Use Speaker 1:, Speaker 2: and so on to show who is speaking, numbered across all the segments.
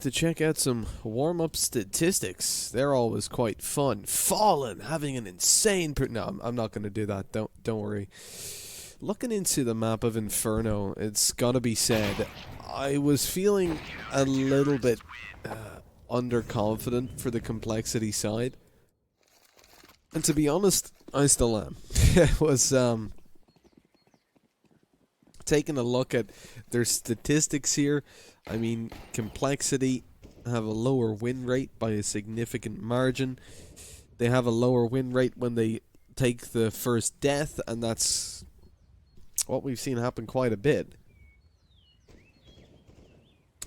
Speaker 1: To check out some warm-up statistics. They're always quite fun. Fallen, having an insane no, I'm not going to do that. Don't worry. Looking into the map of Inferno, it's got to be said, I was feeling a little bit underconfident for the complexity side. And to be honest, I still am. It was taking a look at their statistics here. I mean, complexity have a lower win rate by a significant margin. They have a lower win rate when they take the first death, and that's what we've seen happen quite a bit.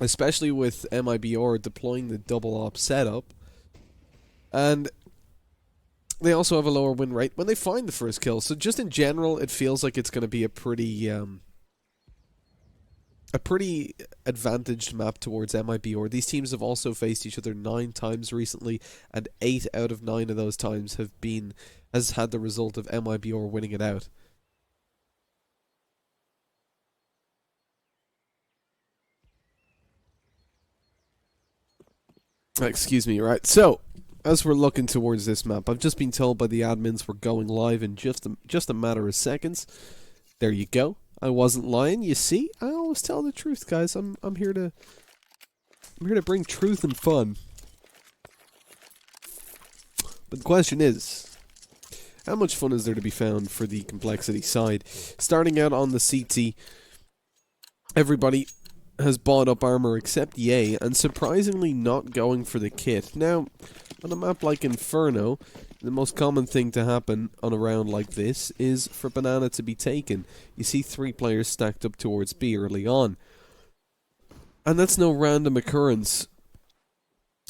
Speaker 1: Especially with MIBR deploying the double op setup. And they also have a lower win rate when they find the first kill. So just in general, it feels like it's going to be a pretty advantaged map towards MIBR. These teams have also faced each other 9 times recently, and 8 out of 9 of those times has had the result of MIBR winning it out. Excuse me, right. So, as we're looking towards this map, I've just been told by the admins we're going live in just a matter of seconds. There you go. I wasn't lying, you see? I always tell the truth, guys. I'm here to bring truth and fun. But the question is, how much fun is there to be found for the complexity side? Starting out on the CT, everybody has bought up armor except Ye, and surprisingly not going for the kit. Now, on a map like Inferno, the most common thing to happen on a round like this is for Banana to be taken. You see 3 players stacked up towards B early on. And that's no random occurrence.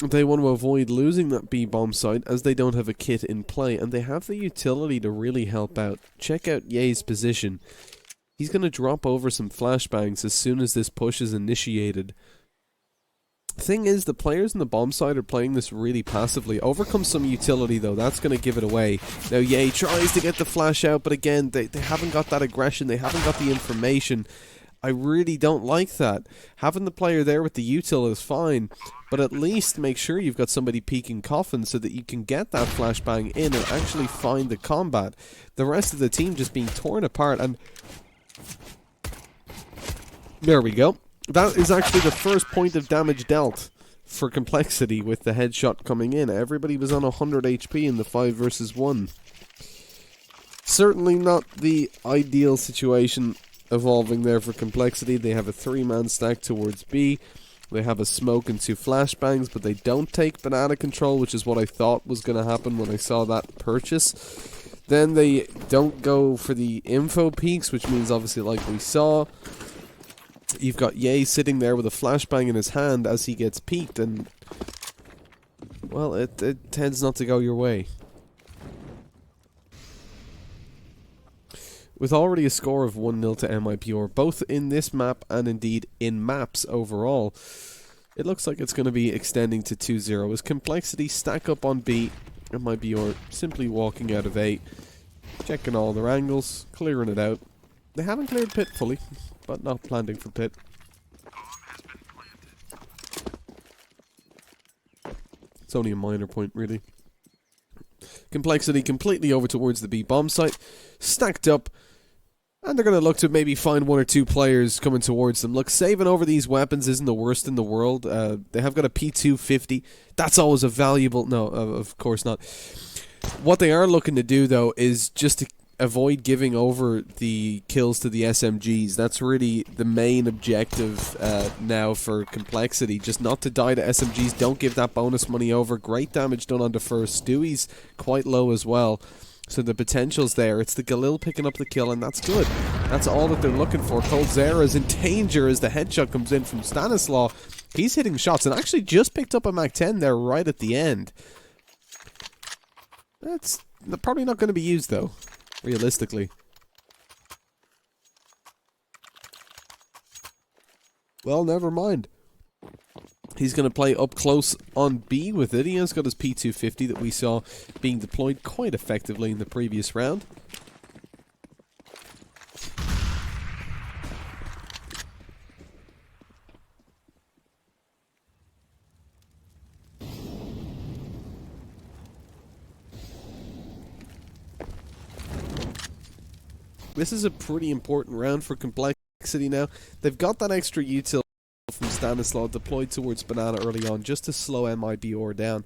Speaker 1: They want to avoid losing that B bomb site as they don't have a kit in play, and they have the utility to really help out. Check out Ye's position. He's going to drop over some flashbangs as soon as this push is initiated. Thing is, the players in the bomb side are playing this really passively. Overcome some utility though, that's going to give it away. Now Ye tries to get the flash out, but again, they haven't got that aggression, they haven't got the information. I really don't like that. Having the player there with the util is fine, but at least make sure you've got somebody peeking coffin so that you can get that flashbang in and actually find the combat. The rest of the team just being torn apart, and there we go. That is actually the first point of damage dealt for complexity with the headshot coming in. Everybody was on 100 HP in the 5 versus 1. Certainly not the ideal situation evolving there for complexity. They have a 3-man stack towards B. They have a smoke and 2 flashbangs, but they don't take banana control, which is what I thought was going to happen when I saw that purchase. Then they don't go for the info peaks, which means obviously like we saw, you've got Ye sitting there with a flashbang in his hand as he gets peeked, and well, it tends not to go your way. With already a score of 1-0 to MIBR, both in this map and indeed in maps overall, it looks like it's going to be extending to 2-0 as complexity stack up on B, MIBR simply walking out of A, checking all their angles, clearing it out. They haven't cleared pit fully, but not planting for pit. It's only a minor point, really. Complexity completely over towards the B bomb site, stacked up, and they're going to look to maybe find 1 or 2 players coming towards them. Look, saving over these weapons isn't the worst in the world. They have got a P250. That's always a valuable... No, of course not. What they are looking to do, though, is just to avoid giving over the kills to the SMGs. That's really the main objective now for complexity. Just not to die to SMGs. Don't give that bonus money over. Great damage done on the first. Stewie's quite low as well, so the potential's there. It's the Galil picking up the kill, and that's good. That's all that they're looking for. Coldzera's in danger as the headshot comes in from Stanislaw. He's hitting shots and actually just picked up a Mac-10 there right at the end. That's probably not going to be used though, realistically. Well, never mind. He's going to play up close on B with it. He has got his P250 that we saw being deployed quite effectively in the previous round. This is a pretty important round for Complexity now. They've got that extra util from Stanislaw deployed towards Banana early on just to slow MIBR down.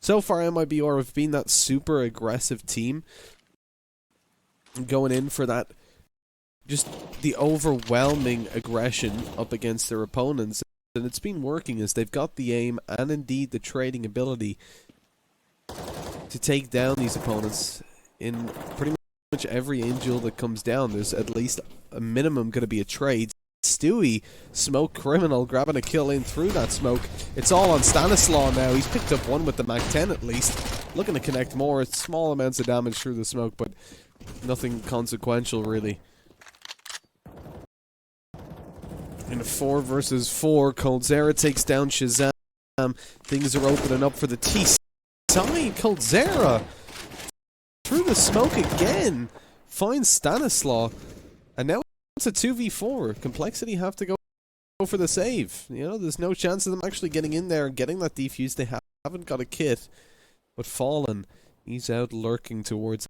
Speaker 1: So far, MIBR have been that super aggressive team, going in for that, just the overwhelming aggression up against their opponents. And it's been working as they've got the aim and indeed the trading ability to take down these opponents in pretty much every duel that comes down. There's at least a minimum going to be a trade. Stewie, smoke criminal, grabbing a kill in through that smoke. It's all on Stanislaw now. He's picked up one with the Mac 10 at least. Looking to connect more. Small amounts of damage through the smoke, but nothing consequential really. In a 4 versus 4, Coldzera takes down Shazam. Things are opening up for the T-side. Coldzera through the smoke again. Finds Stanislaw. And now it's a 2v4. Complexity have to go for the save. You know, there's no chance of them actually getting in there and getting that defuse. They haven't got a kit. But Fallen, he's out lurking towards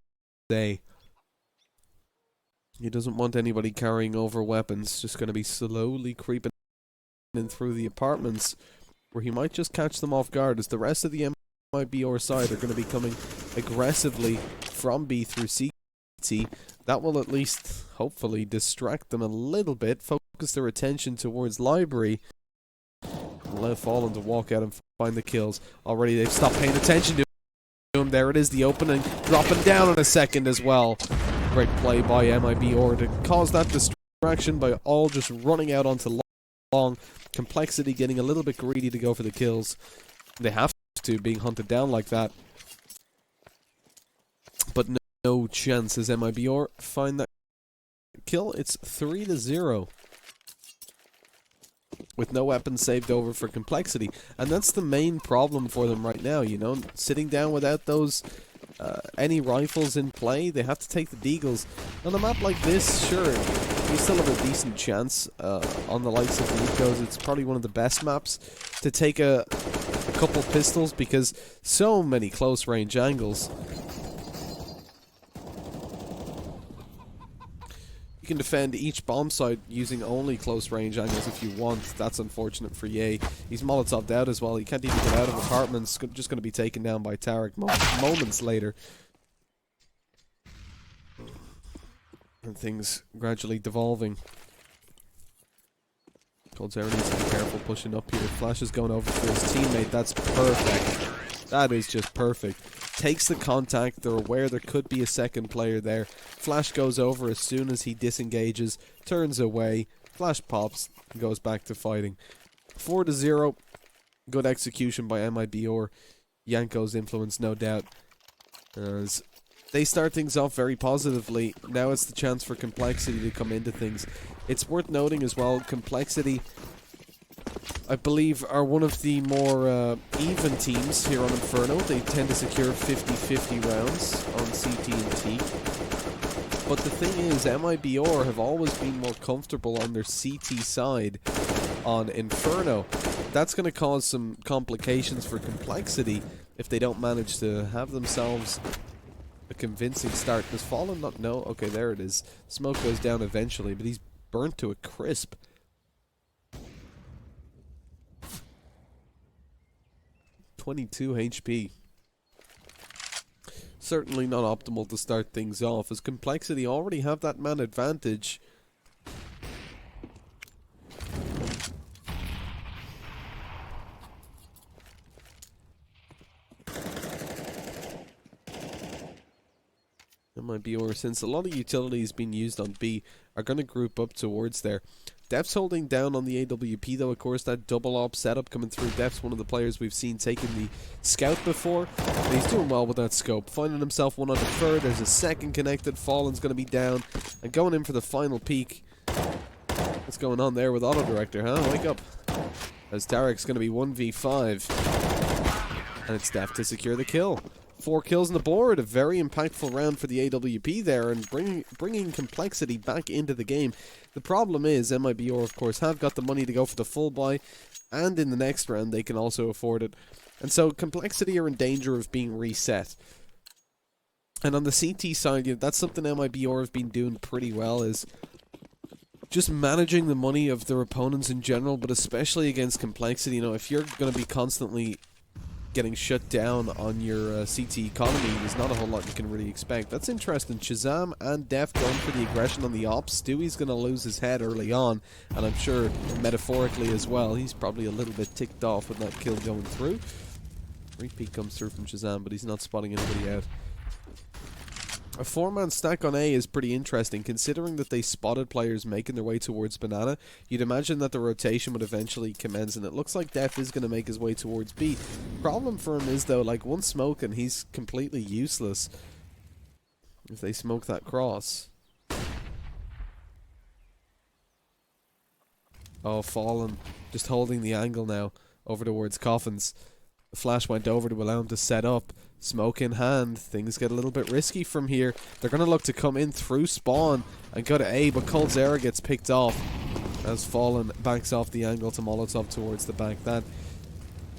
Speaker 1: A. He doesn't want anybody carrying over weapons. Just going to be slowly creeping in through the apartments, where he might just catch them off guard, as the rest of the MIBR side are going to be coming aggressively from B through CT. That will at least, hopefully, distract them a little bit, focus their attention towards Library, and allow Fallen to walk out and find the kills. Already they've stopped paying attention to him. There it is, the opening, dropping down in a second as well. Great play by MIBR to cause that distraction by all just running out onto long. Complexity getting a little bit greedy to go for the kills. They have to, being hunted down like that. But no chance as MIBR find that kill. It's 3-0. With no weapons saved over for Complexity. And that's the main problem for them right now, you know. Sitting down without those any rifles in play, they have to take the deagles. On a map like this, sure, you still have a decent chance on the likes of the Ecos. It's probably one of the best maps to take a couple pistols because so many close range angles. You can defend each bomb site using only close range angles if you want. That's unfortunate for Ye. He's Molotov'd out as well. He can't even get out of apartments. Just going to be taken down by Tarek moments later. And things gradually devolving. Coldzera needs to be careful pushing up here. Flash is going over for his teammate. That's perfect. That is just perfect. Takes the contact. They're aware there could be a second player there. Flash goes over as soon as he disengages. Turns away. Flash pops. And goes back to fighting. 4-0. Good execution by MIBR. Yanko's influence, no doubt. As they start things off very positively. Now it's the chance for Complexity to come into things. It's worth noting as well, Complexity, I believe, are one of the more even teams here on Inferno. They tend to secure 50-50 rounds on CT and T. But the thing is, MIBR have always been more comfortable on their CT side on Inferno. That's going to cause some complications for Complexity if they don't manage to have themselves a convincing start. Does Fallen not know? Okay, there it is. Smoke goes down eventually, but he's burnt to a crisp. (22 HP). Certainly not optimal to start things off, as Complexity already have that man advantage. MIBR, since a lot of utilities being used on B, are going to group up towards there. Def's holding down on the AWP though, of course, that double op setup coming through. Def's one of the players we've seen taking the scout before, and he's doing well with that scope. Finding himself one on the third, there's a second connected, Fallen's going to be down, and going in for the final peek. What's going on there with Auto Director, huh? Wake up. As Tarek's going to be 1v5, and it's Def to secure the kill. 4 kills on the board, a very impactful round for the AWP there, and bringing Complexity back into the game. The problem is, MIBR, of course, have got the money to go for the full buy, and in the next round they can also afford it. And so Complexity are in danger of being reset. And on the CT side, that's something MIBR have been doing pretty well, is just managing the money of their opponents in general, but especially against complexity. If you're going to be constantly getting shut down on your CT economy, there's not a whole lot you can really expect. That's interesting. Shazam and Def going for the aggression on the ops. Stewie's going to lose his head early on, and I'm sure metaphorically as well. He's probably a little bit ticked off with that kill going through. Repeat comes through from Shazam, but he's not spotting anybody out. A 4-man stack on A is pretty interesting, considering that they spotted players making their way towards Banana. You'd imagine that the rotation would eventually commence, and it looks like Def is going to make his way towards B. Problem for him is, though, like, one smoke and he's completely useless if they smoke that cross. Oh, Fallen just holding the angle now over towards Coffins. The flash went over to allow him to set up. Smoke in hand. Things get a little bit risky from here. They're going to look to come in through spawn and go to A, but coldzera gets picked off as Fallen backs off the angle to Molotov towards the back. That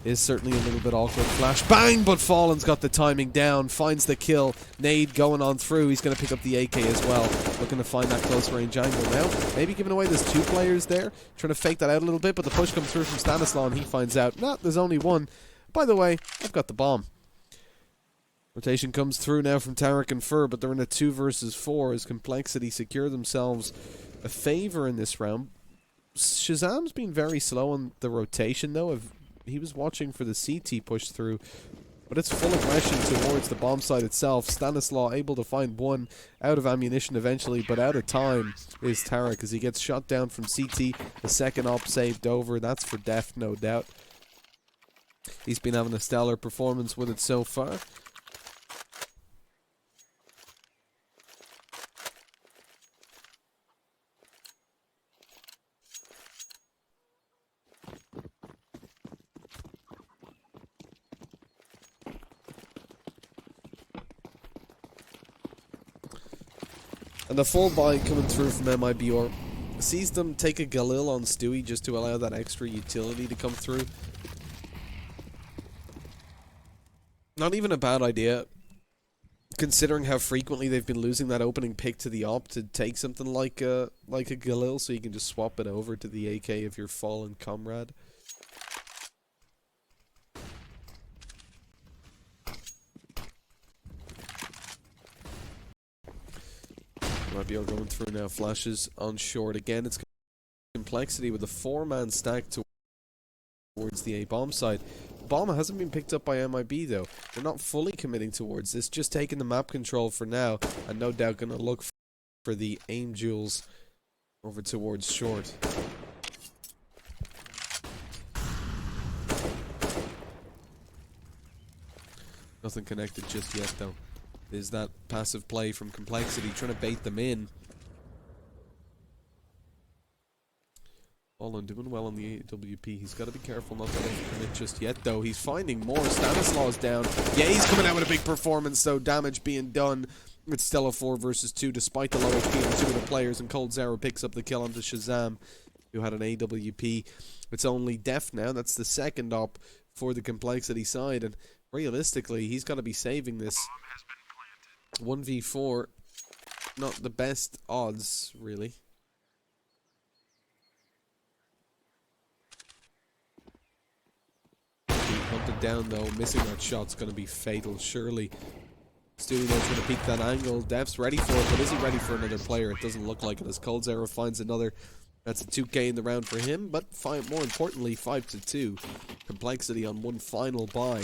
Speaker 1: is certainly a little bit awkward. Flash bang, but Fallen's got the timing down, finds the kill. Nade going on through. He's going to pick up the AK as well. Looking to find that close range angle now. Maybe giving away there's 2 players there. Trying to fake that out a little bit, but the push comes through from Stanislaw and he finds out, no, there's only one. By the way, I've got the bomb. Rotation comes through now from Tarek and Fur, but they're in a 2 versus 4 as Complexity secure themselves a favor in this round. Shazam's been very slow on the rotation, though. He was watching for the CT push through, but it's full aggression towards the bomb site itself. Stanislaw able to find one out of ammunition eventually, but out of time is Tarek as he gets shot down from CT. The second op saved over. That's for Def, no doubt. He's been having a stellar performance with it so far. And the full buy coming through from MIBR sees them take a Galil on Stewie just to allow that extra utility to come through. Not even a bad idea, considering how frequently they've been losing that opening pick to the op, to take something like a Galil so you can just swap it over to the AK of your fallen comrade. MIBR going through now, flashes on short again. It's Complexity with a 4-man stack towards the A bomb side. Bomb hasn't been picked up by MIB though. They're not fully committing towards this, just taking the map control for now, and no doubt going to look for the aim jewels over towards short. Nothing connected just yet though. Is that passive play from Complexity trying to bait them in. Fallen doing well on the AWP. He's got to be careful not to commit just yet, though. He's finding more. Stanislaw's down. Yeah, he's coming out with a big performance, though. Damage being done. It's still a 4 versus 2, despite the low HP on 2 of the players, and coldzera picks up the kill onto Shazam, who had an AWP. It's only Def now. That's the second op for the Complexity side, and realistically, he's got to be saving this. 1v4, not the best odds, really. Hunted down though, missing that shot's going to be fatal, surely. Stewie's going to peek that angle. Def's ready for it, but is he ready for another player? It doesn't look like it, as coldzera finds another. That's a 2k in the round for him, but more importantly, 5-2. Complexity on one final buy.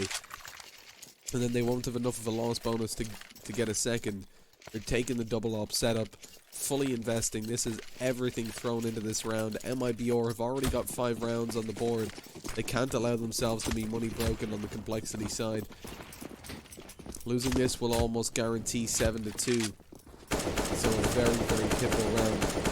Speaker 1: And then they won't have enough of a loss bonus to get a second. They're taking the double op setup, fully investing. This is everything thrown into this round. MIBR have already got 5 rounds on the board. They can't allow themselves to be money broken on the Complexity side. Losing this will almost guarantee 7-2. So a very, very pivotal round.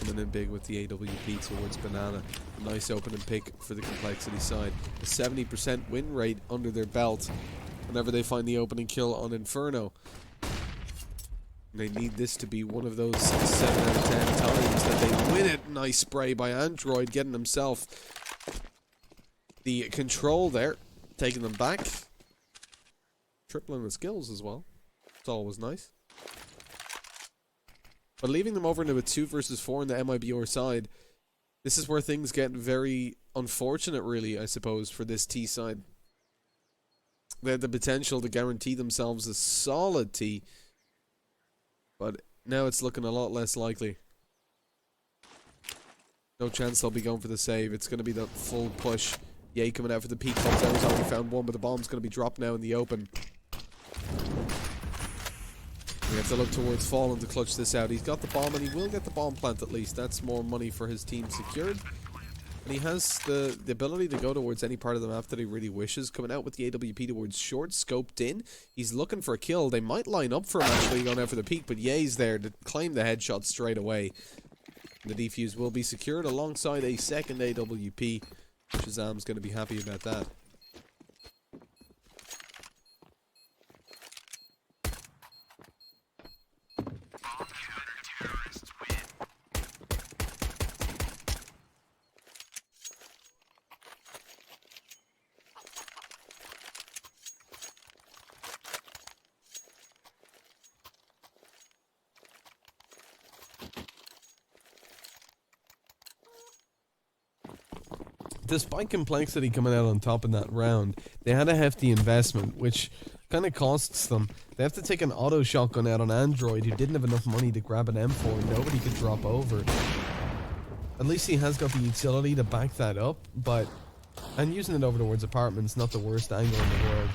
Speaker 1: Coming in big with the AWP towards Banana. A nice opening pick for the Complexity side. A 70% win rate under their belt whenever they find the opening kill on Inferno. They need this to be one of those 7 out of 10 times that they win it. Nice spray by Android, getting himself the control there, taking them back. Tripling the skills as well. It's always nice. But leaving them over into a 2 versus 4 on the MIBR side, this is where things get very unfortunate, really, I suppose, for this T side. They had the potential to guarantee themselves a solid T, but now it's looking a lot less likely. No chance they'll be going for the save. It's going to be the full push. Yay coming out for the peak. Coltzero's already found one, but the bomb's going to be dropped now in the open. We have to look towards Fallen to clutch this out. He's got the bomb, and he will get the bomb plant at least. That's more money for his team secured. And he has the ability to go towards any part of the map that he really wishes. Coming out with the AWP towards short, scoped in. He's looking for a kill. They might line up for him actually going out for the peak, but Ye's there to claim the headshot straight away. The defuse will be secured alongside a second AWP. Shazam's going to be happy about that. Despite complexity coming out on top in that round, they had a hefty investment, which kind of costs them. They have to take an auto shotgun out on Android, who didn't have enough money to grab an M4. Nobody could drop over. At least he has got the utility to back that up, and using it over towards apartments, not the worst angle in the world.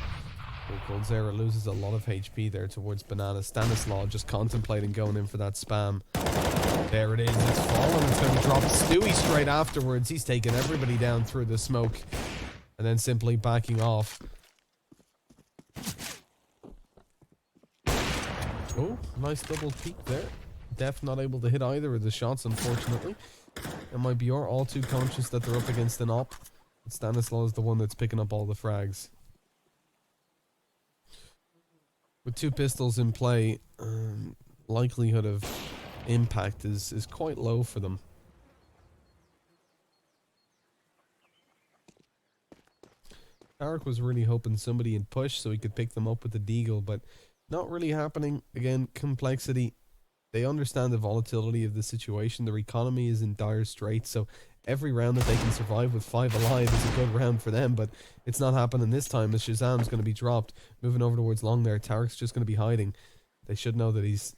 Speaker 1: Coldzera loses a lot of HP there towards Banana. Stanislaw just contemplating going in for that spam. There it is, it's Fallen, it's going to drop Stewie straight afterwards. He's taking everybody down through the smoke and then simply backing off. Oh, nice double peek there. Def not able to hit either of the shots, unfortunately. MIBR all too conscious that they're up against an op. Stanislaw is the one that's picking up all the frags. With 2 pistols in play, likelihood of impact is quite low for them. Tarek was really hoping somebody would push so he could pick them up with the deagle, but not really happening. Again, complexity. They understand the volatility of the situation. Their economy is in dire straits, so every round that they can survive with 5 alive is a good round for them, but it's not happening this time as Shazam's going to be dropped. Moving over towards long there, Tarek's just going to be hiding. They should know that he's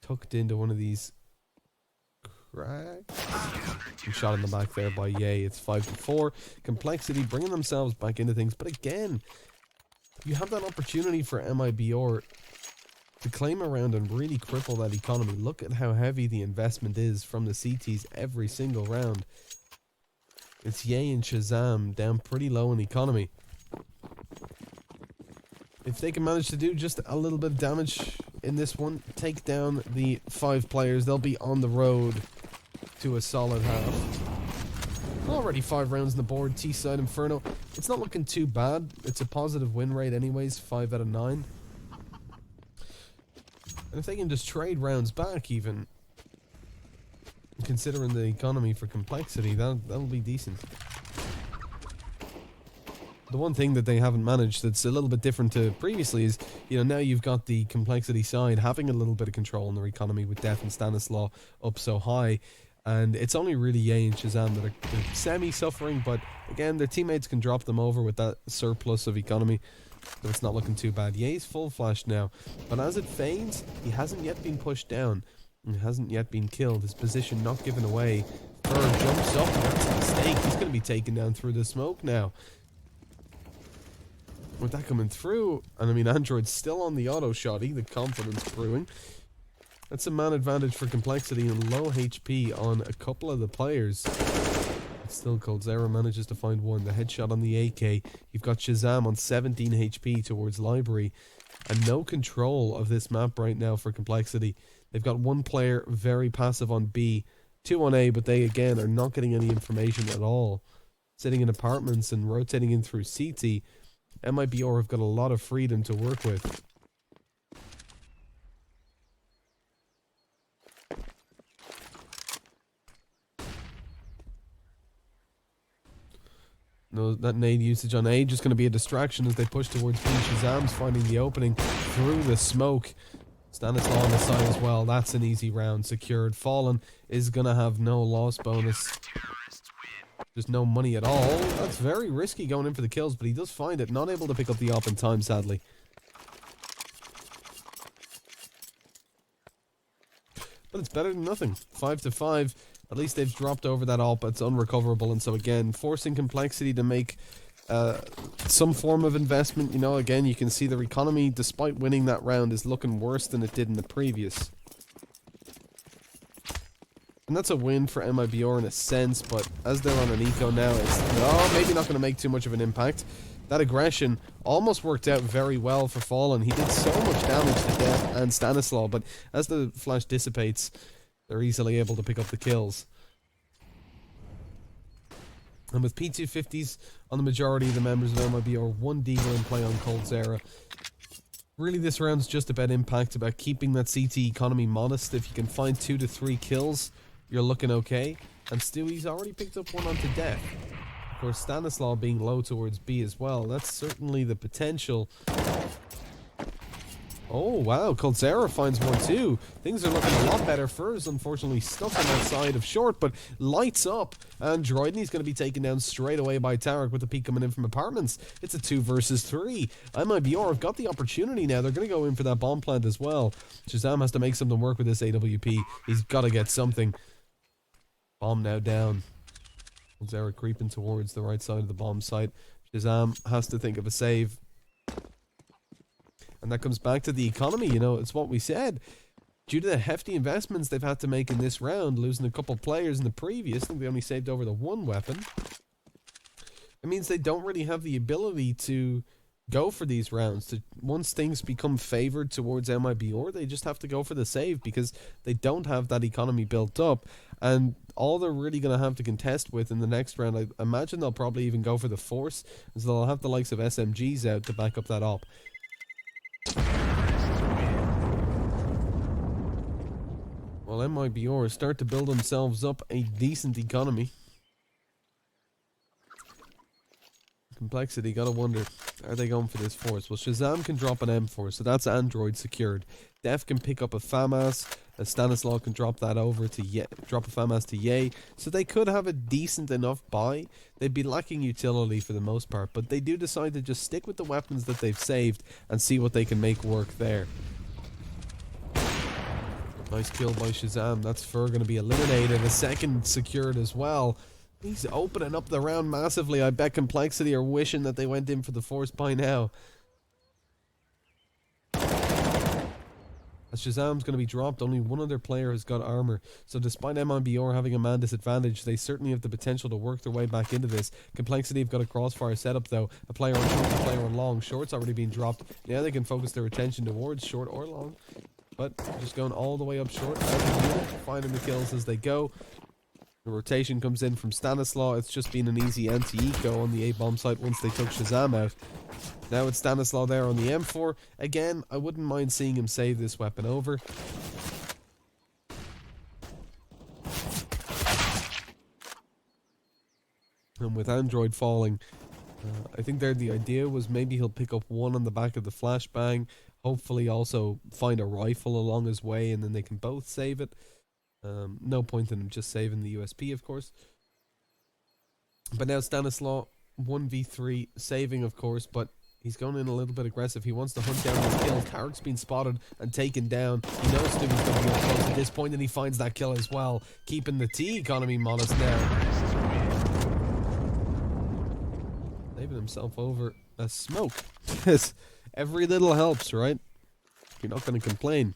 Speaker 1: tucked into one of these cracks. Shot in the back there by Ye. It's 5-4. Complexity bringing themselves back into things, but again, you have that opportunity for MIBR to claim a round and really cripple that economy. Look at how heavy the investment is from the CTs every single round. It's Ye and Shazam down pretty low in economy. If they can manage to do just a little bit of damage in this one, take down the 5 players, they'll be on the road to a solid half. Already 5 rounds on the board. T-side Inferno. It's not looking too bad. It's a positive win rate anyways, 5 out of 9. And if they can just trade rounds back even, considering the economy for complexity, that'll be decent. The one thing that they haven't managed that's a little bit different to previously is, you know, now you've got the complexity side having a little bit of control in their economy with Def and Stanislaw up so high. And it's only really Ye and Shazam that are semi-suffering, but again, their teammates can drop them over with that surplus of economy. So it's not looking too bad. Ye's full flash now, but as it fades, he hasn't yet been pushed down. He hasn't yet been killed. His position not given away. Fur jumps up, and that's a mistake. He's going to be taken down through the smoke now. With that coming through, and I mean, Android's still on the auto shotty, the confidence brewing. That's a man advantage for complexity and low HP on a couple of the players. Still, Coldzera manages to find one. The headshot on the AK. You've got Shazam on 17 HP towards Library. And no control of this map right now for complexity. They've got 1 player very passive on B, 2 on A, but they again are not getting any information at all. Sitting in apartments and rotating in through CT. MIBR have got a lot of freedom to work with. No, that nade usage on A just going to be a distraction as they push towards B. Shazam's finding the opening through the smoke. Stanislaw on the side as well. That's an easy round secured. Fallen is going to have no loss bonus. There's no money at all. That's very risky going in for the kills, but he does find it. Not able to pick up the op in time, sadly. But it's better than nothing. 5-5. At least they've dropped over that op. It's unrecoverable. And so again, forcing Complexity to make some form of investment. You know, again, you can see their economy, despite winning that round, is looking worse than it did in the previous. And that's a win for MIBR in a sense, but as they're on an eco now, it's maybe not going to make too much of an impact. That aggression almost worked out very well for Fallen. He did so much damage to Death and Stanislaw, but as the flash dissipates, they're easily able to pick up the kills. And with P250s on the majority of the members of MIBR, one Deagle in play on coldzera. Really, this round's just about impact, about keeping that CT economy modest. If you can find 2 to 3 kills, you're looking okay. And Stewie's already picked up one onto Death. Of course, Stanislaw being low towards B as well. That's certainly the potential. Oh, wow. coldzera finds one too. Things are looking a lot better. Furs, unfortunately, stuck on that side of short, but lights up. Android, and he's going to be taken down straight away by Tarek with the peek coming in from apartments. It's a 2 versus 3. MIBR have got the opportunity now. They're going to go in for that bomb plant as well. Shazam has to make something work with this AWP. He's got to get something. Bomb now down. coldzera creeping towards the right side of the bomb site. Shazam has to think of a save. And that comes back to the economy, you know, it's what we said. Due to the hefty investments they've had to make in this round, losing a couple players in the previous, I think they only saved over the 1 weapon. It means they don't really have the ability to go for these rounds. Once things become favored towards MIBR, they just have to go for the save because they don't have that economy built up. And all they're really going to have to contest with in the next round, I imagine they'll probably even go for the force, as they'll have the likes of SMGs out to back up that op. Well, MIBR start to build themselves up a decent economy. Complexity, gotta wonder, are they going for this force? Well, Shazam can drop an M4, so that's Android secured. Def can pick up a FAMAS, Stanislaw can drop that over to drop a FAMAS to Ye, so they could have a decent enough buy. They'd be lacking utility for the most part, but they do decide to just stick with the weapons that they've saved and see what they can make work there. Nice kill by Shazam. That's Fur going to be eliminated. A second secured as well. He's opening up the round massively. I bet Complexity are wishing that they went in for the force by now. As Shazam's going to be dropped, only one other player has got armor. So despite MIBR having a man disadvantage, they certainly have the potential to work their way back into this. Complexity have got a crossfire setup though. A player on short, a player on long. Short's already been dropped. Now they can focus their attention towards short or long. But just going all the way up short, finding the kills as they go. The rotation comes in from Stanislaw. It's just been an easy anti-eco on the A-bomb site once they took Shazam out. Now it's Stanislaw there on the M4. Again, I wouldn't mind seeing him save this weapon over. And with Android falling, I think there the idea was maybe he'll pick up one on the back of the flashbang. Hopefully also find a rifle along his way and then they can both save it. No point in him just saving the USP, of course. But now Stanislaw, 1v3, saving, of course, but he's going in a little bit aggressive. He wants to hunt down his kills. Tarek's been spotted and taken down. He knows Stewie's going to be up close at this point, and he finds that kill as well, keeping the T economy modest now. Saving himself over a smoke. Yes, every little helps, right? You're not going to complain.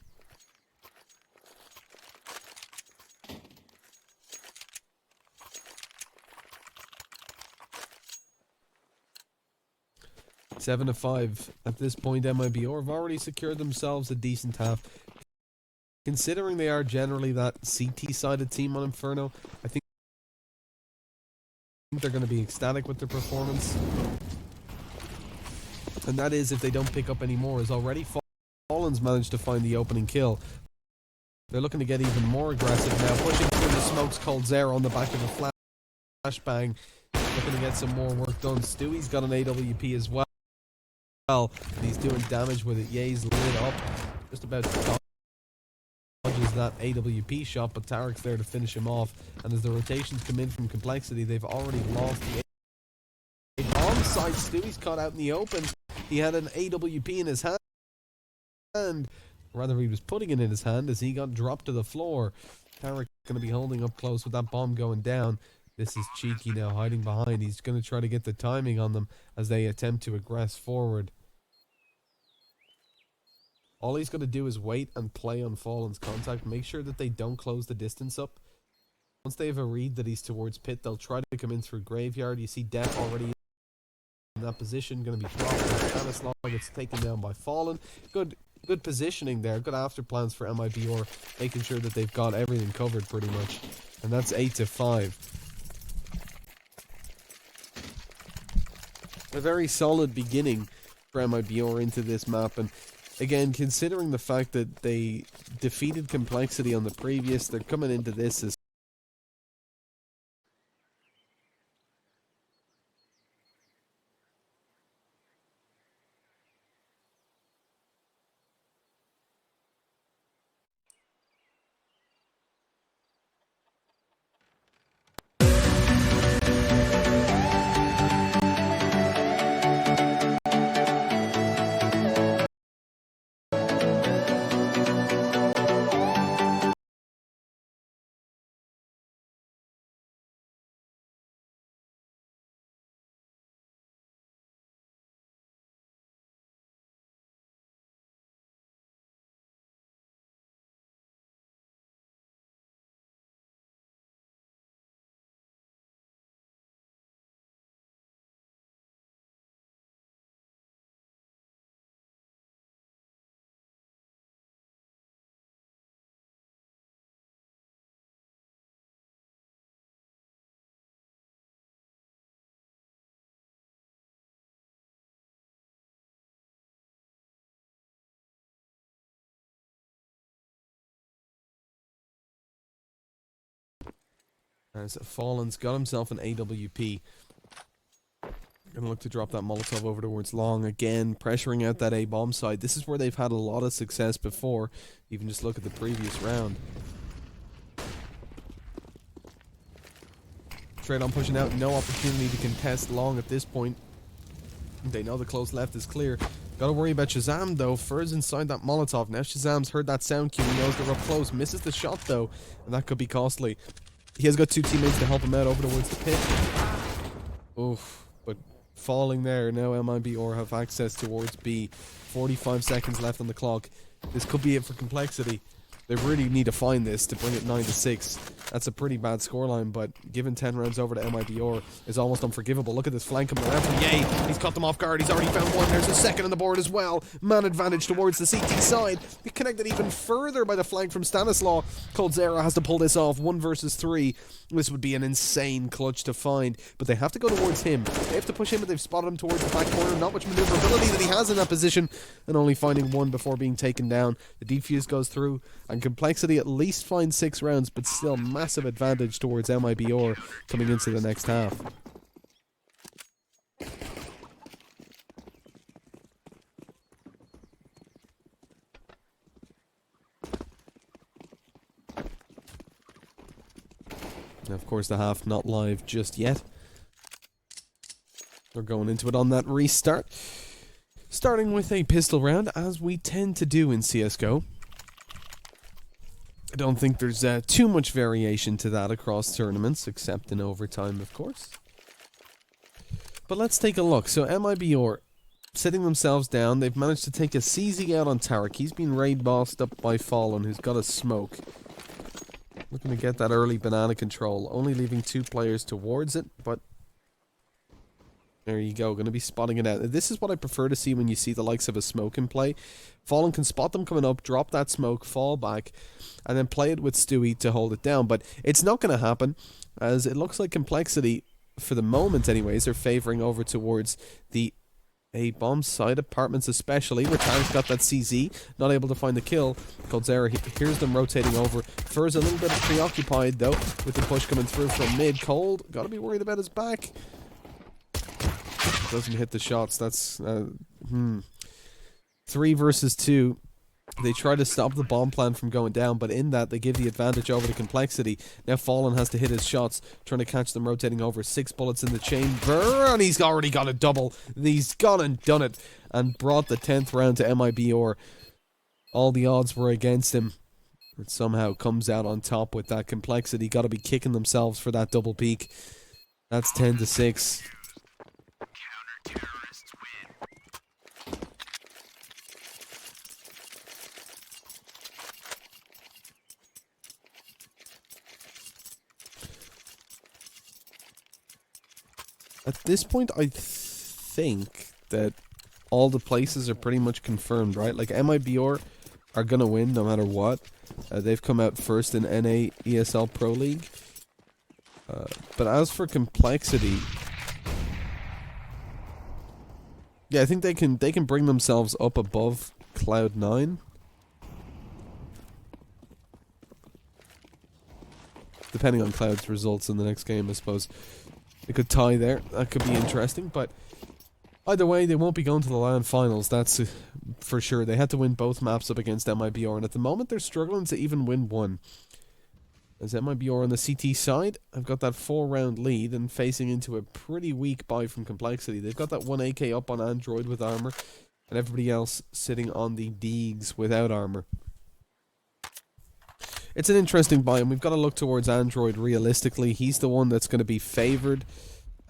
Speaker 1: Seven to 5 at this point. MIBR have already secured themselves a decent half. Considering they are generally that CT-sided team on Inferno, I think they're going to be ecstatic with their performance. And that is if they don't pick up any more, as already Fallen's managed to find the opening kill. They're looking to get even more aggressive now, pushing through the smokes. coldzera on the back of a flashbang. looking to get some more work done. Stewie's got an AWP as well. And he's doing damage with it. Ye's lit up. Just about dodges that AWP shot, but Tarek's there to finish him off. And as the rotations come in from Complexity, they've already lost the bomb side. Stewie's caught out in the open. He had an AWP in his hand. Rather, he was putting it in his hand as he got dropped to the floor. Tarek going to be holding up close with that bomb going down. This is Cheeky now hiding behind. He's going to try to get the timing on them as they attempt to aggress forward. All he's going to do is wait and play on Fallen's contact. Make sure that they don't close the distance up. Once they have a read that he's towards pit, they'll try to come in through graveyard. You see Def already in that position, going to be dropped. Stanislaw gets taken down by Fallen. Good positioning there. Good after plans for MIBR, making sure that they've got everything covered pretty much. And that's 8-5. A very solid beginning for MIBR into this map, and again, considering the fact that they defeated Complexity on the previous, they're coming into this as Fallen's got himself an AWP. Gonna look to drop that Molotov over towards Long again, pressuring out that A-bomb side. This is where they've had a lot of success before. Even just look at the previous round. Trade on pushing out, no opportunity to contest Long at this point. They know the close left is clear. Gotta worry about Shazam though. Fur's inside that Molotov. Now Shazam's heard that sound cue. He knows they're up close. Misses the shot though, and that could be costly. He has got two teammates to help him out over towards the pit. Oof, but falling there. Now MIBR have access towards B. 45 seconds left on the clock. This could be it for Complexity. They really need to find this to bring it 9-6. That's a pretty bad scoreline, but giving 10 rounds over to MIBR is almost unforgivable. Look at this flank coming around from Ye. He's caught them off guard. He's already found one. There's a second on the board as well. Man advantage towards the CT side. He connected even further by the flank from Stanislaw. Coldzera has to pull this off. 1 versus 3. This would be an insane clutch to find, but they have to go towards him. They have to push him, but they've spotted him towards the back corner. Not much maneuverability that he has in that position, and only finding one before being taken down. The defuse goes through, and Complexity at least finds 6 rounds, but still massive advantage towards MIBR coming into the next half. Now, of course, the half not live just yet. We're going into it on that restart. Starting with a pistol round, as we tend to do in CSGO. I don't think there's too much variation to that across tournaments, except in overtime, of course. But let's take a look. So MIBR sitting themselves down. They've managed to take a CZ out on Tarek. He's been raid bossed up by Fallen, who's got a smoke. Looking to get that early banana control. Only leaving 2 players towards it, but there you go, going to be spotting it out. This is what I prefer to see when you see the likes of a smoke in play. Fallen can spot them coming up, drop that smoke, fall back, and then play it with Stewie to hold it down. But it's not going to happen, as it looks like Complexity, for the moment anyways, are favouring over towards the A-bomb side, apartments especially, where Tarek's got that CZ, not able to find the kill. Coldzera hears them rotating over. Fur's a little bit preoccupied though, with the push coming through from mid. Cold, gotta be worried about his back. Doesn't hit the shots. That's 3 versus 2. They try to stop the bomb plan from going down, but in that, they give the advantage over to Complexity. Now Fallen has to hit his shots, trying to catch them rotating over. 6 bullets in the chamber, and he's already got a double. He's gone and done it, and brought the 10th round to MIBR. All the odds were against him. It somehow comes out on top with that. Complexity got to be kicking themselves for that double peak. That's 10-6. At this point, I think that all the places are pretty much confirmed, right? Like, MIBR are going to win no matter what. They've come out first in NA ESL Pro League. But as for Complexity, yeah, I think they can bring themselves up above Cloud9. Depending on Cloud's results in the next game, I suppose. They could tie there. That could be interesting, but either way, they won't be going to the LAN finals. That's for sure. They had to win both maps up against MIBR, and at the moment, they're struggling to even win one. As MIBR on the CT side, I've got that 4-round lead and facing into a pretty weak buy from Complexity. They've got that 1 AK up on Android with armor, and everybody else sitting on the Deegs without armor. It's an interesting buy, and we've got to look towards Android realistically. He's the one that's going to be favoured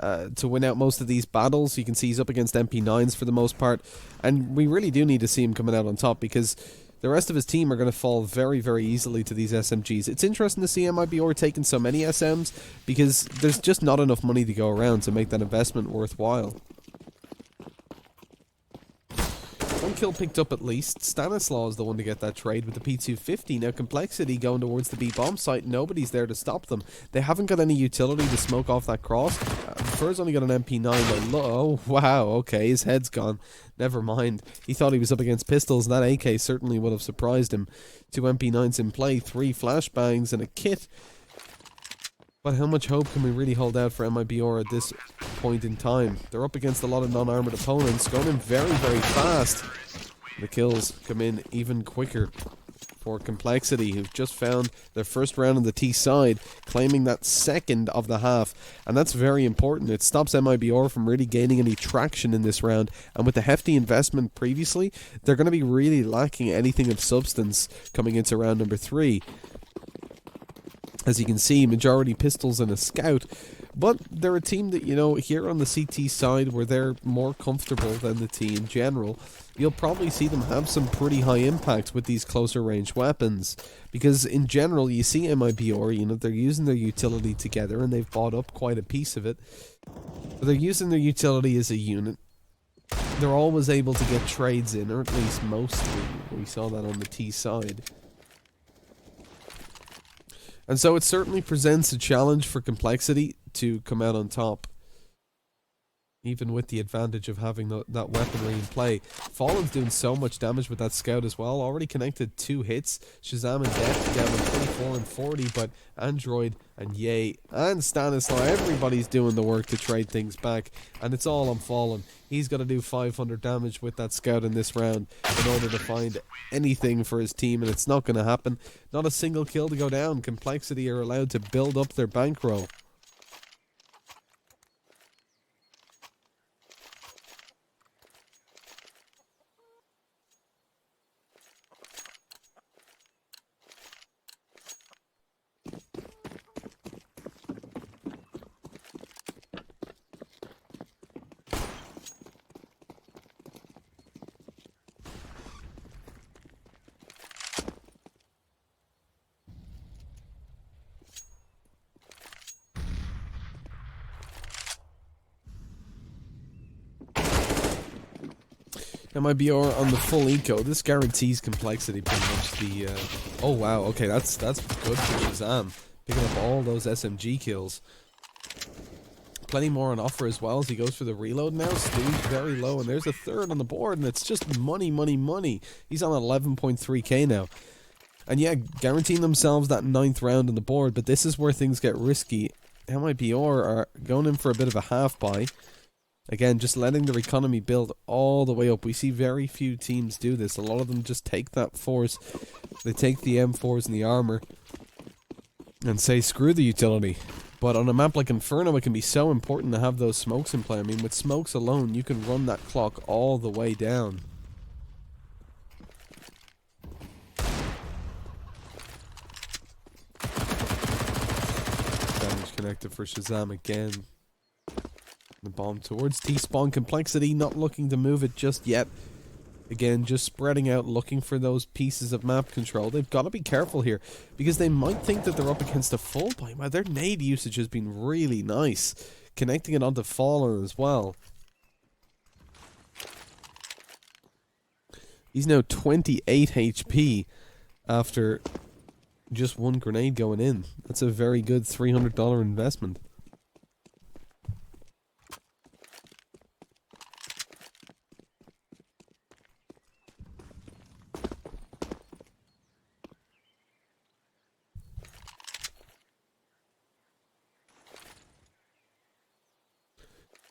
Speaker 1: to win out most of these battles. You can see he's up against MP9s for the most part, and we really do need to see him coming out on top, because the rest of his team are going to fall very, very easily to these SMGs. It's interesting to see MIBR taking so many SMs, because there's just not enough money to go around to make that investment worthwhile. 1 kill picked up at least. Stanislaw is the one to get that trade with the P250. Now Complexity going towards the B-bomb site. Nobody's there to stop them. They haven't got any utility to smoke off that cross. Fur's only got an MP9. Oh, wow, okay, his head's gone. Never mind. He thought he was up against pistols, and that AK certainly would have surprised him. 2 MP9s in play, 3 flashbangs, and a kit. But how much hope can we really hold out for MIBR at this point in time? They're up against a lot of non-armored opponents, going in very, very fast. The kills come in even quicker for Complexity, who've just found their first round on the T side, claiming that second of the half. And that's very important. It stops MIBR from really gaining any traction in this round. And with the hefty investment previously, they're going to be really lacking anything of substance coming into round number 3. As you can see, majority pistols and a scout. But they're a team that, you know, here on the CT side, where they're more comfortable than the T in general, you'll probably see them have some pretty high impact with these closer range weapons. Because in general, you see MIBR, you know, they're using their utility together, and they've bought up quite a piece of it. But they're using their utility as a unit. They're always able to get trades in, or at least mostly. We saw that on the T side. And so it certainly presents a challenge for Complexity to come out on top, even with the advantage of having that weaponry in play. Fallen's doing so much damage with that scout as well. Already connected 2 hits. Shazam and Death down on 24 and 40, but Android and Ye and Stanislaw, everybody's doing the work to trade things back, and it's all on Fallen. He's got to do 500 damage with that scout in this round in order to find anything for his team, and it's not going to happen. Not a single kill to go down. Complexity are allowed to build up their bankroll. MIBR on the full eco. This guarantees Complexity pretty much the... Oh wow, okay, that's good for Shazam. Picking up all those SMG kills. Plenty more on offer as well as he goes for the reload now. Stu's very low, and there's a third on the board, and it's just money, money, money. He's on 11.3k now. And yeah, guaranteeing themselves that 9th round on the board, but this is where things get risky. MIBR are going in for a bit of a half buy. Again, just letting their economy build all the way up. We see very few teams do this. A lot of them just take that force. They take the M4s and the armor and say, screw the utility. But on a map like Inferno, it can be so important to have those smokes in play. I mean, with smokes alone, you can run that clock all the way down. Damage connected for Shazam again. The bomb towards T-spawn. Complexity not looking to move it just yet. Again, just spreading out, looking for those pieces of map control. They've got to be careful here, because they might think that they're up against a full point. Wow, their nade usage has been really nice. Connecting it onto Fallen as well. He's now 28 HP after just one grenade going in. That's a very good $300 investment.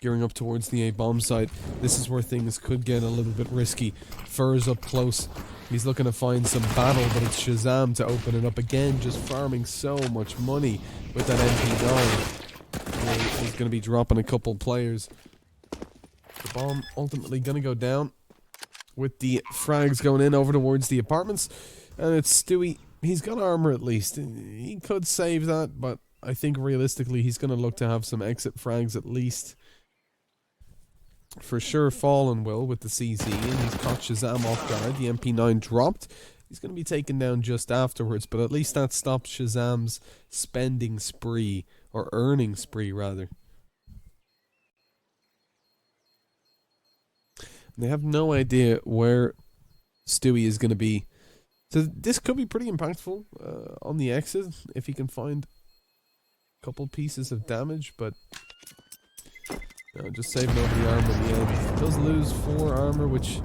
Speaker 1: Gearing up towards the A-bomb site. This is where things could get a little bit risky. Fur's up close. He's looking to find some battle, but it's Shazam to open it up again. Just farming so much money with that MP9. He's going to be dropping a couple players. The bomb ultimately going to go down with the frags going in over towards the apartments. And it's Stewie. He's got armor at least. He could save that, but I think realistically he's going to look to have some exit frags at least. For sure, Fallen will with the CZ, and he's caught Shazam off guard. The MP9 dropped. He's going to be taken down just afterwards, but at least that stops Shazam's spending spree, or earning spree, rather. And they have no idea where Stewie is going to be. So this could be pretty impactful on the exit, if he can find a couple pieces of damage, but... No, just saving over the armor in the end. Does lose 4 armor, which,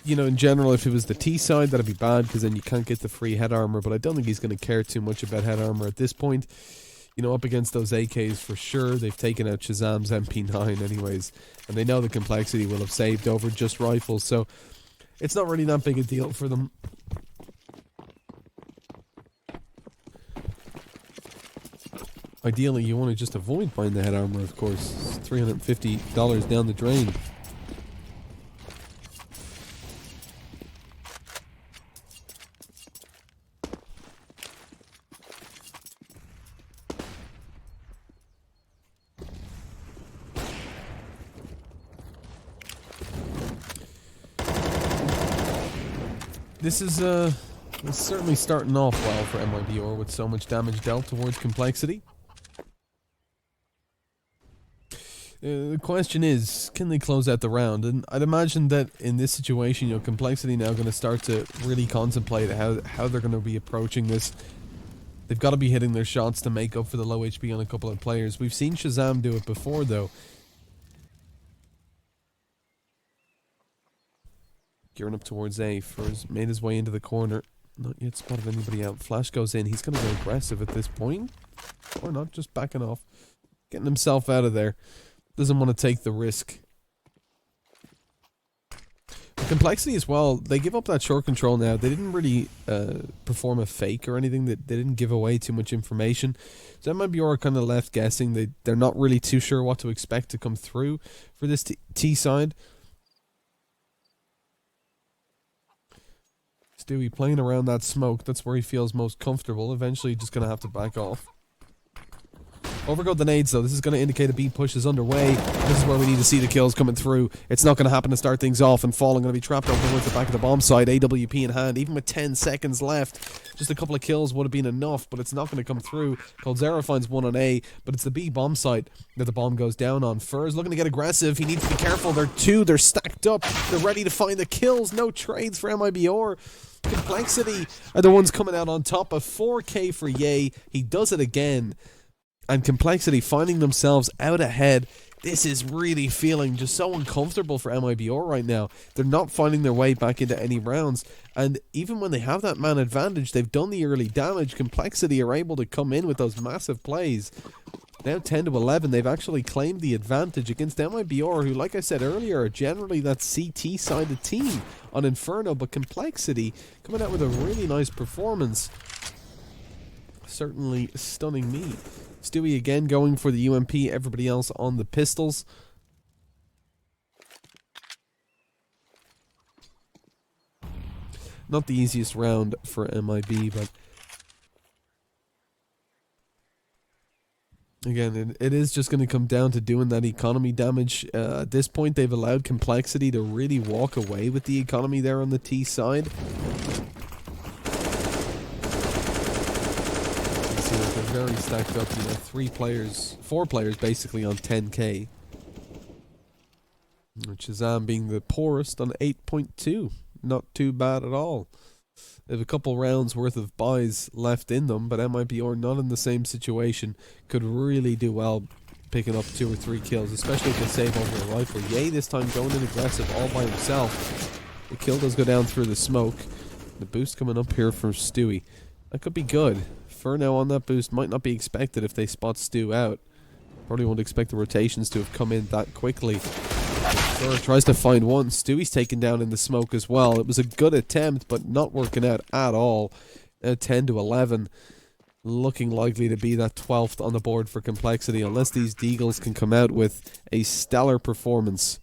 Speaker 1: you know, in general, if it was the T side, that'd be bad, because then you can't get the free head armor, but I don't think he's going to care too much about head armor at this point. You know, up against those AKs for sure. They've taken out Shazam's MP9 anyways, and they know the complexity will have saved over just rifles, so it's not really that big a deal for them. Ideally, you want to just avoid buying the head armor, of course. It's $350 down the drain. This is it's certainly starting off well for MIBR with so much damage dealt towards complexity. The question is, can they close out the round? And I'd imagine that in this situation, you know, complexity now going to start to really contemplate how they're going to be approaching this. They've got to be hitting their shots to make up for the low HP on a couple of players. We've seen Shazam do it before, though. Gearing up towards A. Fur's made his way into the corner. Not yet spotted anybody out. Flash goes in. He's going to go aggressive at this point. Or not, just backing off. Getting himself out of there. Doesn't want to take the risk. The complexity as well, they give up that short control now. They didn't really perform a fake or anything. They didn't give away too much information. So MIBR kind of left guessing. They're not really too sure what to expect to come through for this T side. Stewie playing around that smoke. That's where he feels most comfortable. Eventually just going to have to back off. Overgo the nades though. This is going to indicate a B push is underway. This is where we need to see the kills coming through. It's not going to happen to start things off, and Fallen going to be trapped over towards the back of the bomb side. AWP in hand. Even with 10 seconds left, just a couple of kills would have been enough, but it's not going to come through. Coldzera finds one on A, but it's the B bomb site that the bomb goes down on. Fur's looking to get aggressive. He needs to be careful. They're stacked up. They're ready to find the kills. No trades for MIBR. Complexity are the ones coming out on top of 4K for Ye. He does it again. And Complexity finding themselves out ahead. This is really feeling just so uncomfortable for MIBR right now. They're not finding their way back into any rounds. And even when they have that man advantage, they've done the early damage. Complexity are able to come in with those massive plays. Now 10 to 11. They've actually claimed the advantage against MIBR, who, like I said earlier, are generally that CT-sided team on Inferno, but Complexity coming out with a really nice performance. Certainly stunning me. Stewie again going for the UMP, everybody else on the pistols. Not the easiest round for MIB, but again, it is just going to come down to doing that economy damage. At this point, they've allowed Complexity to really walk away with the economy there on the T side. You can see that they're very stacked up. You know, 4 players basically on 10k. Shazam being the poorest on 8.2. Not too bad at all. They have a couple rounds worth of buys left in them, but MIBR not in the same situation. Could really do well picking up 2 or 3 kills, especially if they save over a rifle. Yay, this time going in aggressive all by himself. The kill does go down through the smoke. The boost coming up here from Stewie. That could be good. Furnow on that boost might not be expected if they spot Stu out. Probably won't expect the rotations to have come in that quickly. Fur tries to find one. Stewie's taken down in the smoke as well. It was a good attempt, but not working out at all. 10 to 11. Looking likely to be that 12th on the board for Complexity, unless these Deagles can come out with a stellar performance.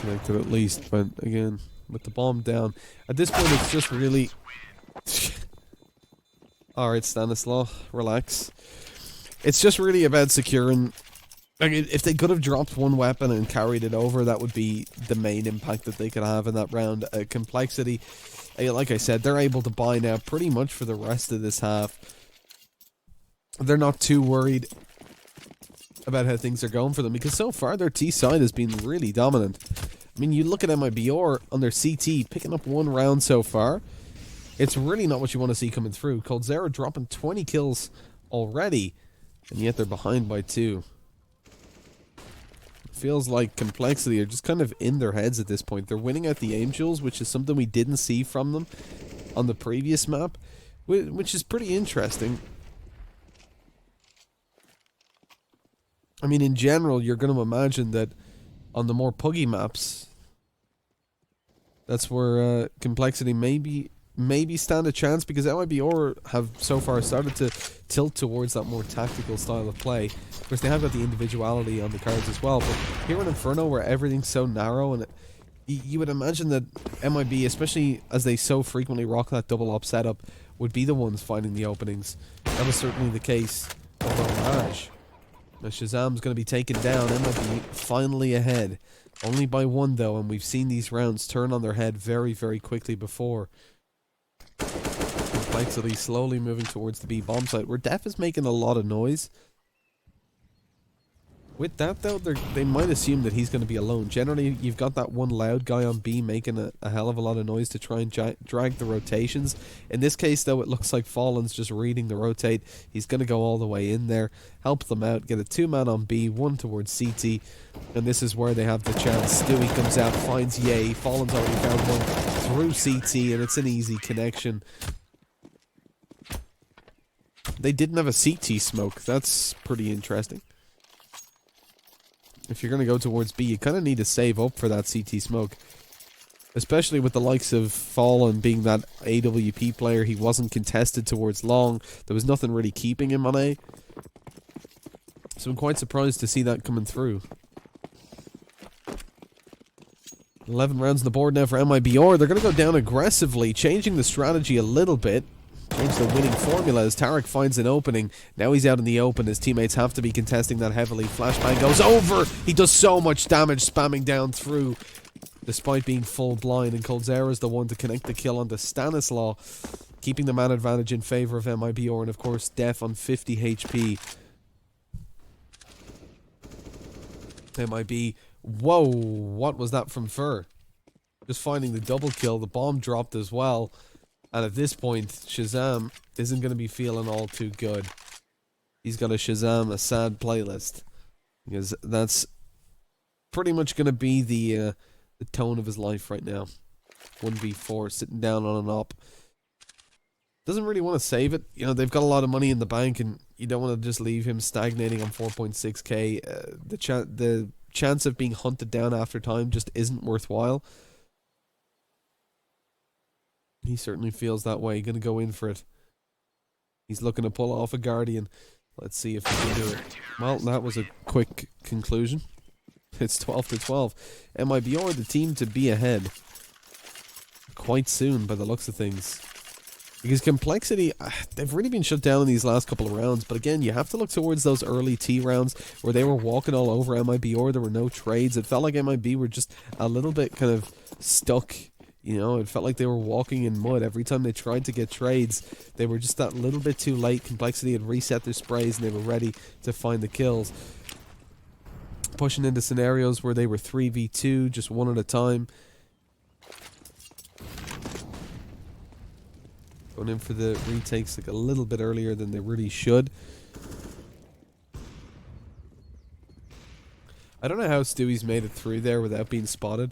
Speaker 1: Connected at least, but again, with the bomb down. At this point, it's just really... Alright, Stanislaw, relax. It's just really about securing... Like, if they could have dropped one weapon and carried it over, that would be the main impact that they could have in that round. Complexity, like I said, they're able to buy now pretty much for the rest of this half. They're not too worried about how things are going for them, because so far their T side has been really dominant. I mean, you look at MIBR on their CT, picking up 1 round so far. It's really not what you want to see coming through. Coldzera dropping 20 kills already, and yet they're behind by 2. It feels like Complexity are just kind of in their heads at this point. They're winning out the aim duels, which is something we didn't see from them on the previous map, which is pretty interesting. I mean, in general, you're going to imagine that on the more puggy maps, that's where Complexity maybe stand a chance, because MIBR have so far started to tilt towards that more tactical style of play. Of course, they have got the individuality on the cards as well, but here in Inferno, where everything's so narrow, and you would imagine that MIB, especially as they so frequently rock that double op setup, would be the ones finding the openings. That was certainly the case over Mirage. Now Shazam's going to be taken down. MIB finally ahead. Only by 1 though, and we've seen these rounds turn on their head very, very quickly before. Complexity slowly moving towards the B bomb site, where Def is making a lot of noise. With that though, they might assume that he's going to be alone. Generally, you've got that one loud guy on B making a hell of a lot of noise to try and drag the rotations. In this case though, it looks like Fallen's just reading the rotate. He's going to go all the way in there, help them out, get a 2-man on B, 1 towards CT, and this is where they have the chance. Stewie comes out, finds Yay. Fallen's already found one through CT, and it's an easy connection. They didn't have a CT smoke. That's pretty interesting. If you're going to go towards B, you kind of need to save up for that CT smoke. Especially with the likes of Fallen being that AWP player. He wasn't contested towards long. There was nothing really keeping him on A. So I'm quite surprised to see that coming through. 11 rounds on the board now for MIBR. They're going to go down aggressively, changing the strategy a little bit. Change the winning formula as Tarek finds an opening. Now he's out in the open. His teammates have to be contesting that heavily. Flashbang goes over. He does so much damage, spamming down through, despite being full blind. And Coldzera is the one to connect the kill onto Stanislaw, keeping the man advantage in favor of MIBR. And of course, Def on 50 HP. MIB. Whoa, what was that from Fur? Just finding the double kill. The bomb dropped as well. And at this point, Shazam isn't going to be feeling all too good. He's got to Shazam a sad playlist. Because that's pretty much going to be the tone of his life right now. 1v4, sitting down on an op. Doesn't really want to save it. You know, they've got a lot of money in the bank, and you don't want to just leave him stagnating on 4.6k. The chance of being hunted down after time just isn't worthwhile. He certainly feels that way. Gonna go in for it. He's looking to pull off a Guardian. Let's see if he can do it. Well, that was a quick conclusion. It's 12-12. MIBR, the team to be ahead quite soon by the looks of things. Because Complexity, they've really been shut down in these last couple of rounds. But again, you have to look towards those early T rounds where they were walking all over MIBR. There were no trades. It felt like MIB were just a little bit kind of stuck. You know, it felt like they were walking in mud. Every time they tried to get trades, they were just that little bit too late. Complexity had reset their sprays and they were ready to find the kills. Pushing into scenarios where they were 3v2, just one at a time. Going in for the retakes like a little bit earlier than they really should. I don't know how Stewie's made it through there without being spotted.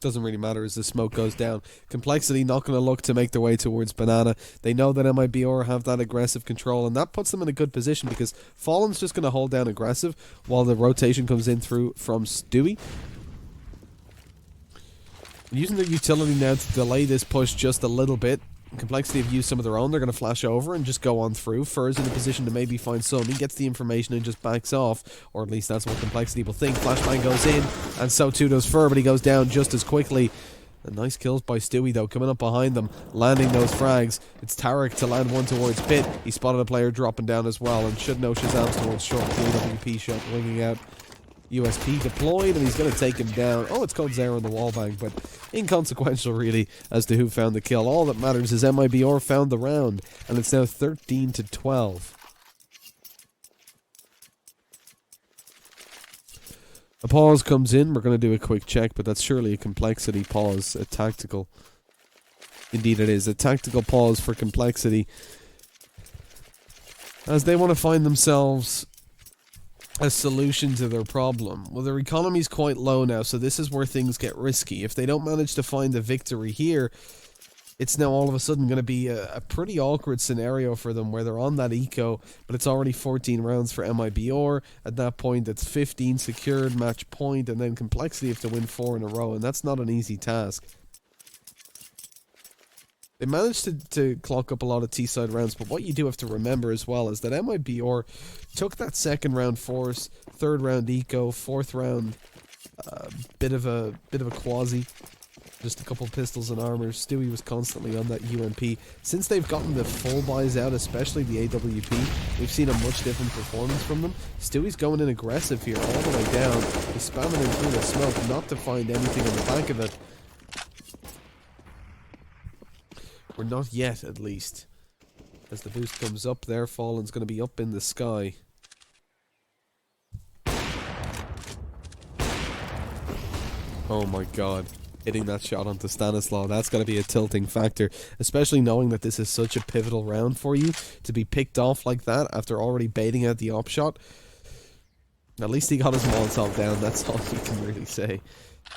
Speaker 1: Doesn't really matter as the smoke goes down. Complexity not going to look to make their way towards Banana. They know that MIBR have that aggressive control, and that puts them in a good position because Fallen's just going to hold down aggressive while the rotation comes in through from Stewie. Using their utility now to delay this push just a little bit. Complexity have used some of their own. They're going to flash over and just go on through. Fur's in a position to maybe find some. He gets the information and just backs off. Or at least that's what Complexity will think. Flashbang goes in, and so too does Fur, but he goes down just as quickly. And nice kills by Stewie, though, coming up behind them, landing those frags. It's Tarek to land one towards Pit. He spotted a player dropping down as well, and should know Shazam's towards short. The AWP shot winging out. USP deployed, and he's going to take him down. Oh, it's called Zero on the wallbang, but inconsequential really as to who found the kill. All that matters is MIBR found the round, and it's now 13-12. A pause comes in. We're going to do a quick check, but that's surely a Complexity pause, a tactical. Indeed it is, a tactical pause for Complexity, as they want to find themselves a solution to their problem. Well, their economy's quite low now, so this is where things get risky. If they don't manage to find a victory here, it's now all of a sudden going to be a pretty awkward scenario for them where they're on that eco, but it's already 14 rounds for MIBR. At that point, it's 15 secured, match point, and then Complexity have to win 4 in a row, and that's not an easy task. They managed to clock up a lot of T-side rounds, but what you do have to remember as well is that MIBR took that second round force, third round eco, fourth round bit of a quasi, just a couple pistols and armor. Stewie was constantly on that UMP. Since they've gotten the full buys out, especially the AWP, we've seen a much different performance from them. Stewie's going in aggressive here all the way down. He's spamming in through the smoke, not to find anything on the back of it. Or not yet, at least. As the boost comes up there, Fallen's going to be up in the sky. Oh my god. Hitting that shot onto Stanislaw, that's got to be a tilting factor. Especially knowing that this is such a pivotal round for you. To be picked off like that after already baiting out the op shot. At least he got his Molotov down, that's all we can really say.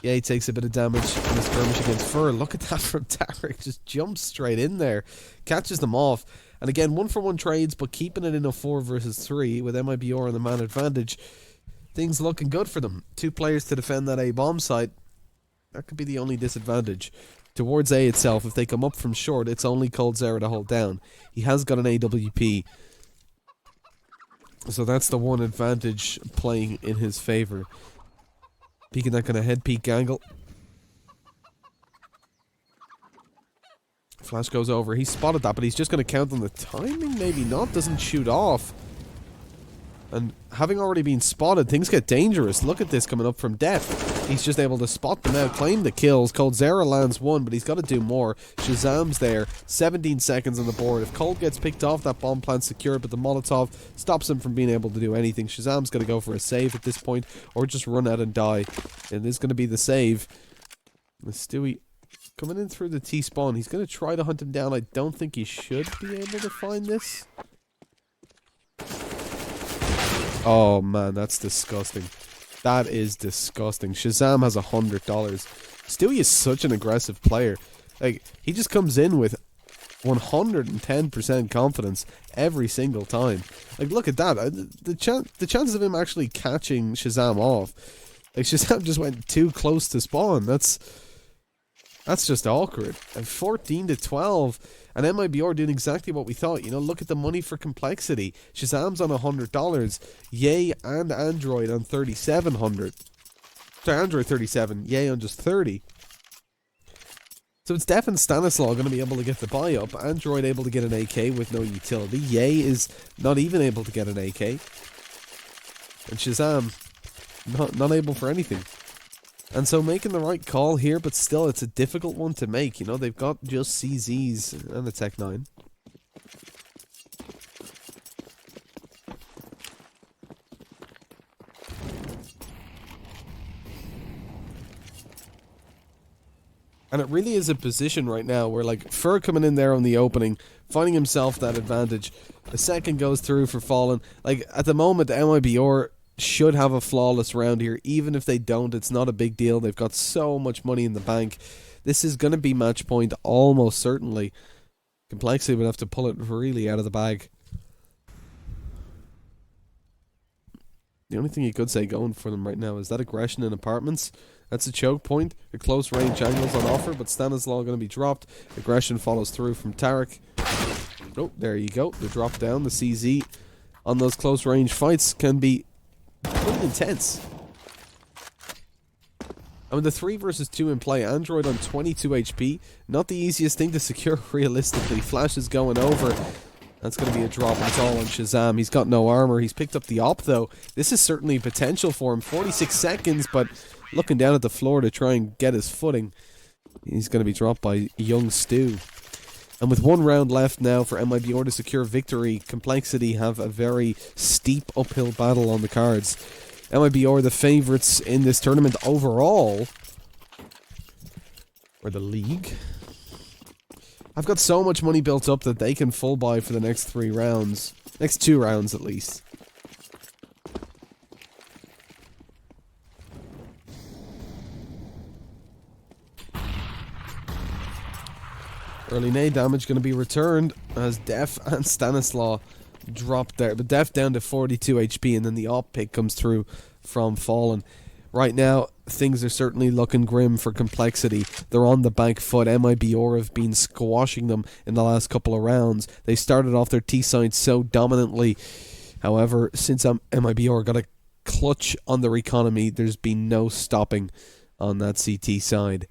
Speaker 1: Yeah, he takes a bit of damage in the skirmish against Fur. Look at that from Tarek. Just jumps straight in there. Catches them off. And again, 1-for-1 trades, but keeping it in a 4 versus 3 with MIBR on the man advantage. Things looking good for them. 2 players to defend that A bomb site. That could be the only disadvantage. Towards A itself, if they come up from short, it's only Cold Zero to hold down. He has got an AWP. So that's the one advantage playing in his favour. Peeking that kind of head peek angle. Flash goes over. He spotted that, but he's just going to count on the timing. Maybe not. Doesn't shoot off. And having already been spotted, things get dangerous. Look at this coming up from Def. He's just able to spot them out, claim the kills. coldzera lands one, but he's got to do more. Shazam's there, 17 seconds on the board. If Cold gets picked off, that bomb plant's secured, but the Molotov stops him from being able to do anything. Shazam's going to go for a save at this point, or just run out and die. And this is going to be the save. Stewie coming in through the T-spawn. He's going to try to hunt him down. I don't think he should be able to find this. Oh man, that's disgusting. That is disgusting. Shazam has $100. Stewie is such an aggressive player. Like, he just comes in with 110% confidence every single time. Like, look at that. The chances of him actually catching Shazam off. Like, Shazam just went too close to spawn. That's just awkward. And 14-12. And MIBR doing exactly what we thought. You know, look at the money for complexity. Shazam's on $100. Yay and Android on 3,700. Sorry, Android 37. Yay on just 30. So it's Def and Stanislaw going to be able to get the buy up. Android able to get an AK with no utility. Yay is not even able to get an AK. And Shazam not able for anything. And so making the right call here, but still it's a difficult one to make. You know, they've got just CZs and a Tech 9. And it really is a position right now where, like, Fur coming in there on the opening, finding himself that advantage. A second goes through for Fallen. Like, at the moment, the MIBR should have a flawless round here. Even if they don't, it's not a big deal. They've got so much money in the bank. This is going to be match point almost certainly. Complexity would have to pull it really out of the bag. The only thing you could say going for them right now is that aggression in apartments. That's a choke point. A close range angles on offer, but Stanislaw going to be dropped. Aggression follows through from Tarek. Oh, there you go. The drop down. The CZ on those close range fights can be pretty intense. I mean, the 3 versus 2 in play. Android on 22 HP. Not the easiest thing to secure realistically. Flash is going over. That's going to be a drop. It's all on Shazam. He's got no armor. He's picked up the op, though. This is certainly potential for him. 46 seconds, but looking down at the floor to try and get his footing. He's going to be dropped by young Stu. And with 1 round left now for MIBR to secure victory, Complexity have a very steep uphill battle on the cards. MIBR the favourites in this tournament overall. Or the league. I've got so much money built up that they can full buy for the next 3 rounds. Next 2 rounds at least. Early nade damage going to be returned as Def and Stanislaw drop there. But Def down to 42 HP and then the op pick comes through from Fallen. Right now, things are certainly looking grim for Complexity. They're on the back foot. MIBR have been squashing them in the last couple of rounds. They started off their T-side so dominantly. However, since MIBR got a clutch on their economy, there's been no stopping on that CT side.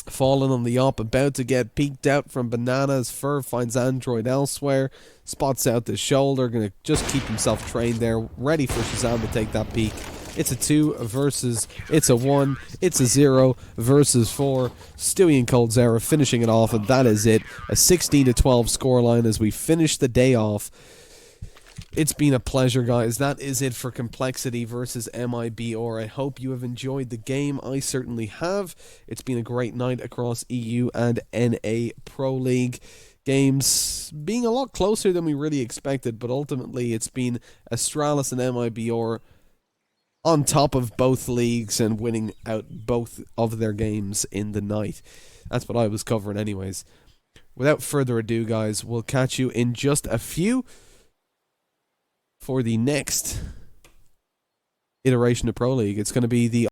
Speaker 1: Fallen on the op, about to get peeked out from Bananas. Fur finds Android elsewhere. Spots out the shoulder. Going to just keep himself trained there. Ready for Shazam to take that peek. It's a 2 versus, it's a 1, it's a 0 versus 4. Stewie and coldzera finishing it off, and that is it. A 16-12 scoreline as we finish the day off. It's been a pleasure, guys. That is it for Complexity versus MIBR. I hope you have enjoyed the game. I certainly have. It's been a great night across EU and NA Pro League games, being a lot closer than we really expected, but ultimately it's been Astralis and MIBR on top of both leagues and winning out both of their games in the night. That's what I was covering anyways. Without further ado, guys, we'll catch you in just a few for the next iteration of Pro League. It's going to be the